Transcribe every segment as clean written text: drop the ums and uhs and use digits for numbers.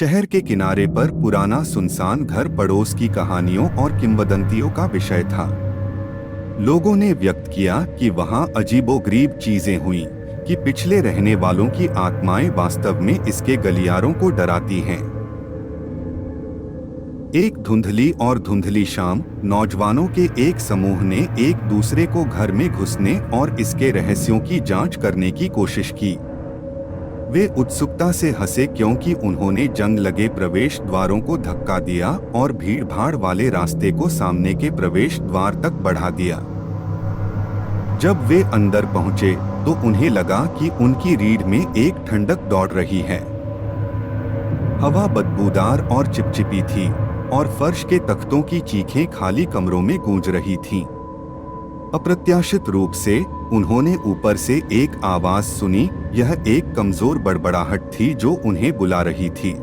शहर के किनारे पर पुराना सुनसान घर पड़ोस की कहानियों और किंवदंतियों का विषय था। लोगों ने व्यक्त किया कि वहां अजीबोगरीब चीजें हुई कि पिछले रहने वालों की आत्माएं वास्तव में इसके गलियारों को डराती हैं। एक धुंधली और धुंधली शाम नौजवानों के एक समूह ने एक दूसरे को घर में घुसने और इसके रहस्यों की जांच करने की कोशिश की। वे उत्सुकता से हंसे क्योंकि उन्होंने जंग लगे प्रवेश द्वारों को धक्का दिया और भीड़-भाड़ वाले रास्ते को सामने के प्रवेश द्वार तक बढ़ा दिया। जब वे अंदर पहुंचे तो उन्हें लगा कि उनकी रीढ़ में एक ठंडक दौड़ रही है। हवा बदबूदार और चिपचिपी थी और फर्श के तख्तों की चीखें खाली कमरों में गूंज रही थीं। अप्रत्याशित रूप से उन्होंने ऊपर से एक आवाज सुनी। यह एक कमजोर बड़बड़ाहट थी जो उन्हें बुला रही थी।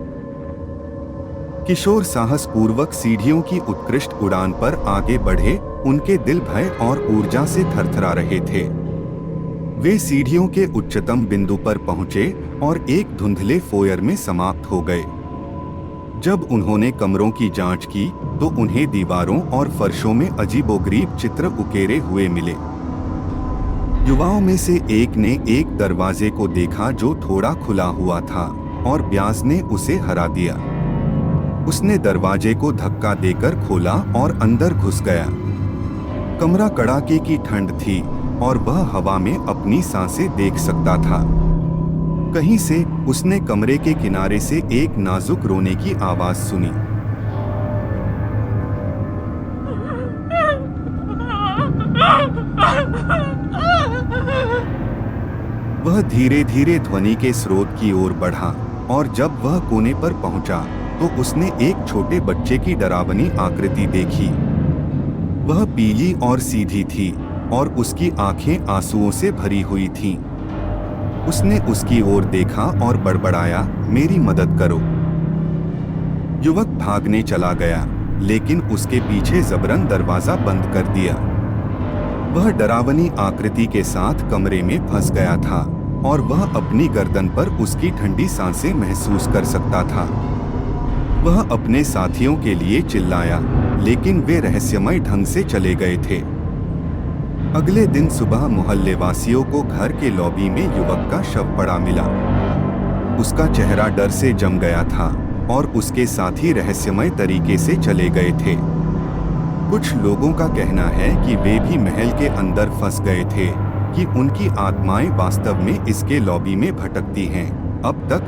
किशोर साहसपूर्वक सीढ़ियों की उत्कृष्ट उड़ान पर आगे बढ़े। उनके दिल भय और ऊर्जा से थरथरा रहे थे। वे सीढ़ियों के उच्चतम बिंदु पर पहुंचे और एक धुंधले फोयर में समाप्त हो गए। जब उन्होंने कमरों की जांच की तो उन्हें दीवारों और फर्शों में अजीबोगरीब चित्र उकेरे हुए मिले। युवाओं में से एक ने एक दरवाजे को देखा जो थोड़ा खुला हुआ था और ब्याज ने उसे हरा दिया। उसने दरवाजे को धक्का देकर खोला और अंदर घुस गया। कमरा कड़ाके की ठंड थी और वह हवा में अपनी सांसें देख सकता था। कहीं से उसने कमरे के किनारे से एक नाजुक रोने की आवाज सुनी। वह धीरे धीरे ध्वनि के स्रोत की ओर बढ़ा और जब वह कोने पर पहुंचा तो उसने एक छोटे बच्चे की डरावनी आकृति देखी। वह पीली और सीधी थी और उसकी आंखें आंसुओं से भरी हुई थीं। उसने उसकी ओर देखा और बड़बड़ाया, मेरी मदद करो। युवक भागने चला गया, लेकिन उसके पीछे जबरन दरवाजा बंद कर दिया। वह डरावनी आकृति के साथ कमरे में फंस गया था और वह अपनी गर्दन पर उसकी ठंडी सांसें महसूस कर सकता था। वह अपने साथियों के लिए चिल्लाया, लेकिन वे रहस्यमय ढंग से चले गए थे। अगले दिन सुबह मोहल्ले वासियों को घर के लॉबी में युवक का शव पड़ा मिला। उसका चेहरा डर से जम गया था और उसके साथी रहस्यमय तरीके से चले गए थे। कुछ लोगों का कहना है कि वे भी महल के अंदर फंस गए थे, कि उनकी आत्माएं वास्तव में इसके लॉबी में भटकती हैं। अब तक